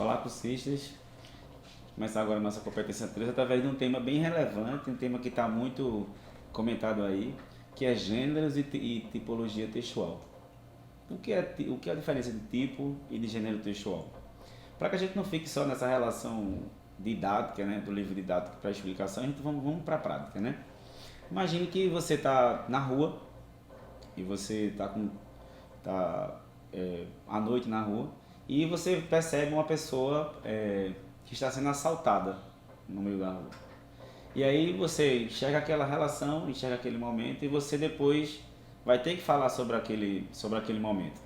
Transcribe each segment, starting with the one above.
Olá, cursistas. Começar agora a nossa competência 3 através de um tema bem relevante, um tema que está muito comentado aí, que é gêneros e tipologia textual. O que é a diferença de tipo e de gênero textual? Para que a gente não fique só nessa relação didática, né, do livro didático para explicação, a gente vamos para a prática, né? Imagine que você está na rua e você está à noite na rua e você percebe uma pessoa que está sendo assaltada no meio da rua. E aí você enxerga aquela relação, enxerga aquele momento e você depois vai ter que falar sobre aquele momento.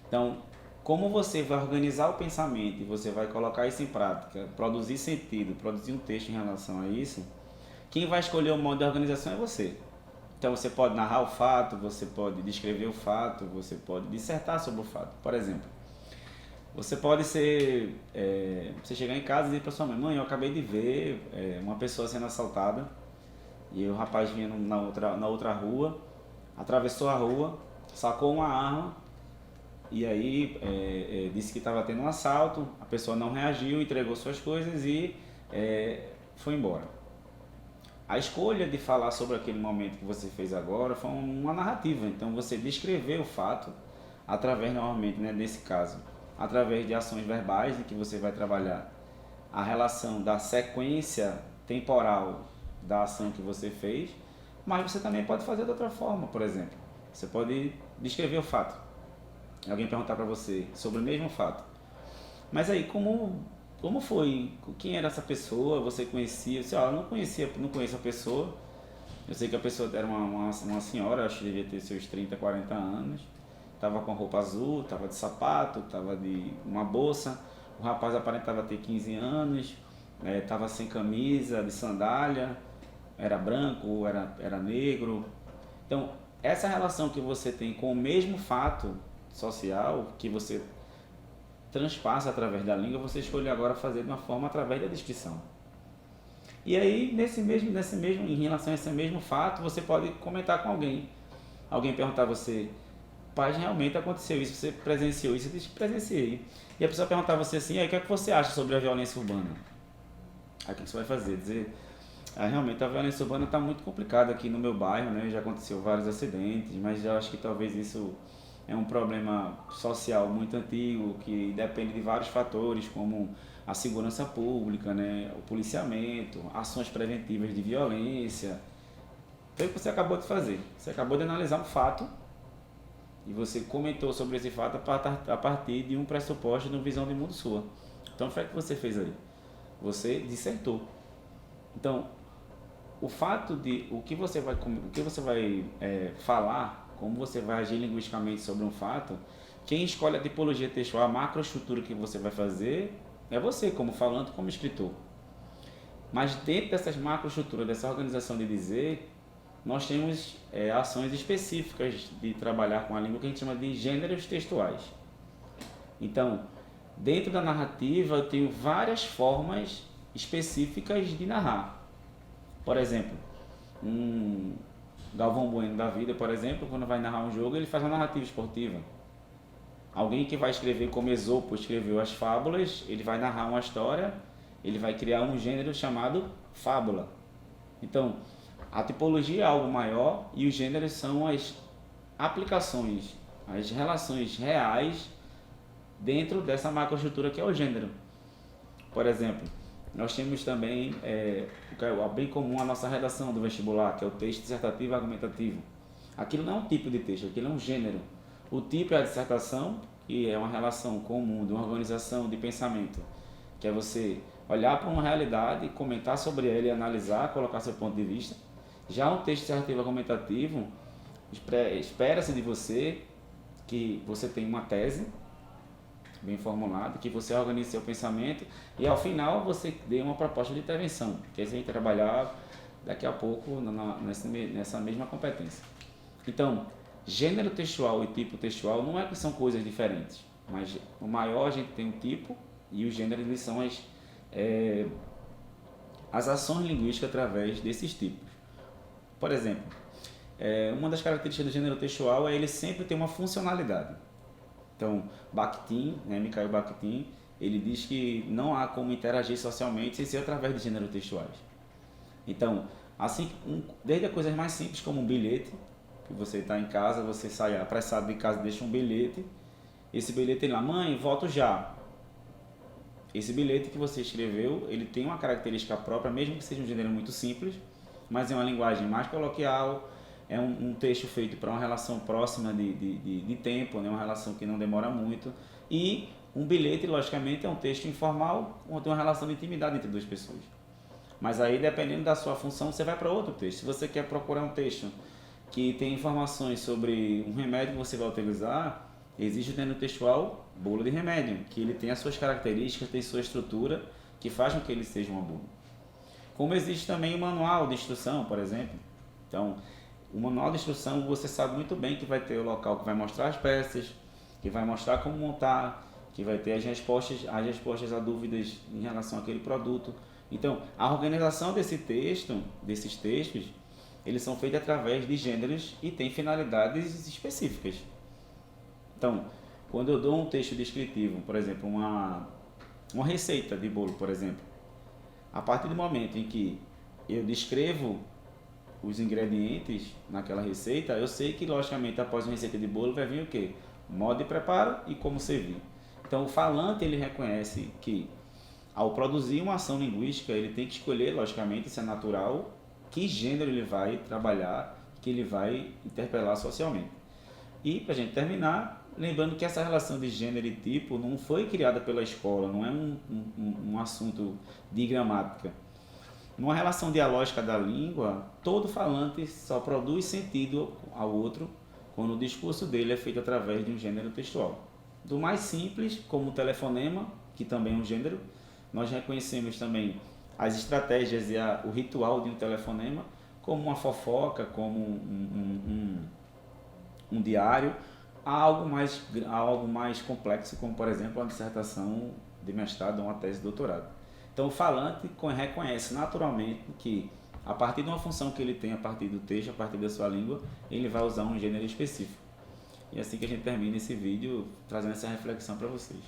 Então, como você vai organizar o pensamento e você vai colocar isso em prática, produzir sentido, produzir um texto em relação a isso, quem vai escolher o modo de organização é você. Então você pode narrar o fato, você pode descrever o fato, você pode dissertar sobre o fato. Por exemplo, você pode você chegar em casa e dizer para sua mãe, eu acabei de ver uma pessoa sendo assaltada e o rapaz vinha na outra rua, atravessou a rua, sacou uma arma e aí disse que estava tendo um assalto, a pessoa não reagiu, entregou suas coisas e foi embora. A escolha de falar sobre aquele momento que você fez agora foi uma narrativa, então você descreveu o fato através, normalmente, né, nesse caso, através de ações verbais em que você vai trabalhar a relação da sequência temporal da ação que você fez, mas você também pode fazer de outra forma, por exemplo. Você pode descrever o fato, alguém perguntar para você sobre o mesmo fato. Mas aí, como foi? Quem era essa pessoa? Você conhecia? Você, eu não conheço a pessoa. Eu sei que a pessoa era uma senhora, acho que devia ter seus 30, 40 anos. Tava com roupa azul, tava de sapato, tava de uma bolsa. O rapaz aparentava ter 15 anos, tava sem camisa, de sandália, era branco, era negro. Então, essa relação que você tem com o mesmo fato social, que você transpassa através da língua, você escolhe agora fazer de uma forma através da descrição. E aí, em relação a esse mesmo fato, você pode comentar com alguém. Alguém perguntar a você, paz, realmente aconteceu isso, você presenciou isso? Eu disse que presenciei. E a pessoa perguntar a você assim, aí, o que é que você acha sobre a violência urbana? Aí o que você vai fazer? Dizer, realmente a violência urbana está muito complicada aqui no meu bairro, né? Já aconteceu vários acidentes, mas eu acho que talvez isso é um problema social muito antigo, que depende de vários fatores, como a segurança pública, né? O policiamento, ações preventivas de violência. Então o que você acabou de fazer? Você acabou de analisar um fato e você comentou sobre esse fato a partir de um pressuposto de uma visão de mundo sua. Então, o que você fez aí? Você dissertou. Então, o que você vai falar, como você vai agir linguisticamente sobre um fato, quem escolhe a tipologia textual, a macroestrutura que você vai fazer, é você, como falante, como escritor. Mas dentro dessas macroestruturas, dessa organização de dizer, nós temos ações específicas de trabalhar com a língua que a gente chama de gêneros textuais. Então, dentro da narrativa, eu tenho várias formas específicas de narrar. Por exemplo, um Galvão Bueno da vida, por exemplo, quando vai narrar um jogo, ele faz uma narrativa esportiva. Alguém que vai escrever como Esopo escreveu as fábulas, ele vai narrar uma história, ele vai criar um gênero chamado fábula. Então, a tipologia é algo maior e os gêneros são as aplicações, as relações reais dentro dessa macroestrutura que é o gênero. Por exemplo, nós temos também o que é bem comum a nossa redação do vestibular, que é o texto dissertativo e argumentativo. Aquilo não é um tipo de texto, aquilo é um gênero. O tipo é a dissertação, que é uma relação comum de uma organização de pensamento, que é você olhar para uma realidade, comentar sobre ela e analisar, colocar seu ponto de vista. Já um texto dissertativo argumentativo, espera-se de você que você tenha uma tese bem formulada, que você organize seu pensamento e ao final você dê uma proposta de intervenção, que a gente vai trabalhar daqui a pouco nessa mesma competência. Então, gênero textual e tipo textual não é que são coisas diferentes, mas o maior a gente tem um tipo e os gêneros eles são as ações linguísticas através desses tipos. Por exemplo, uma das características do gênero textual é ele sempre ter uma funcionalidade. Então, Bakhtin, né, Mikhail Bakhtin, ele diz que não há como interagir socialmente sem ser através de gêneros textuais. Então, assim, desde as coisas mais simples como um bilhete, que você está em casa, você sai apressado de casa e deixa um bilhete, esse bilhete tem lá, mãe, volto já. Esse bilhete que você escreveu, ele tem uma característica própria, mesmo que seja um gênero muito simples, mas é uma linguagem mais coloquial, é um texto feito para uma relação próxima de tempo, né? Uma relação que não demora muito. E um bilhete, logicamente, é um texto informal, onde tem uma relação de intimidade entre duas pessoas. Mas aí, dependendo da sua função, você vai para outro texto. Se você quer procurar um texto que tem informações sobre um remédio que você vai utilizar, existe o gênero textual bula de remédio, que ele tem as suas características, tem sua estrutura, que faz com que ele seja uma bula. Como existe também o manual de instrução, por exemplo. Então, o manual de instrução você sabe muito bem que vai ter o local que vai mostrar as peças, que vai mostrar como montar, que vai ter as respostas a dúvidas em relação àquele produto. Então, a organização desses textos, eles são feitos através de gêneros e têm finalidades específicas. Então, quando eu dou um texto descritivo, por exemplo, uma receita de bolo, por exemplo, a partir do momento em que eu descrevo os ingredientes naquela receita, eu sei que, logicamente, após uma receita de bolo vai vir o quê? Modo de preparo e como servir. Então, o falante, ele reconhece que, ao produzir uma ação linguística, ele tem que escolher, logicamente, se é natural, que gênero ele vai trabalhar, que ele vai interpelar socialmente. E, para a gente terminar, lembrando que essa relação de gênero e tipo não foi criada pela escola, não é um assunto de gramática. Numa relação dialógica da língua, todo falante só produz sentido ao outro quando o discurso dele é feito através de um gênero textual. Do mais simples, como o telefonema, que também é um gênero, nós reconhecemos também as estratégias e o ritual de um telefonema, como uma fofoca, como um diário, a algo mais complexo, como por exemplo uma dissertação de mestrado ou uma tese de doutorado. Então o falante reconhece naturalmente que, a partir de uma função que ele tem, a partir do texto, a partir da sua língua, ele vai usar um gênero específico. E é assim que a gente termina esse vídeo, trazendo essa reflexão para vocês.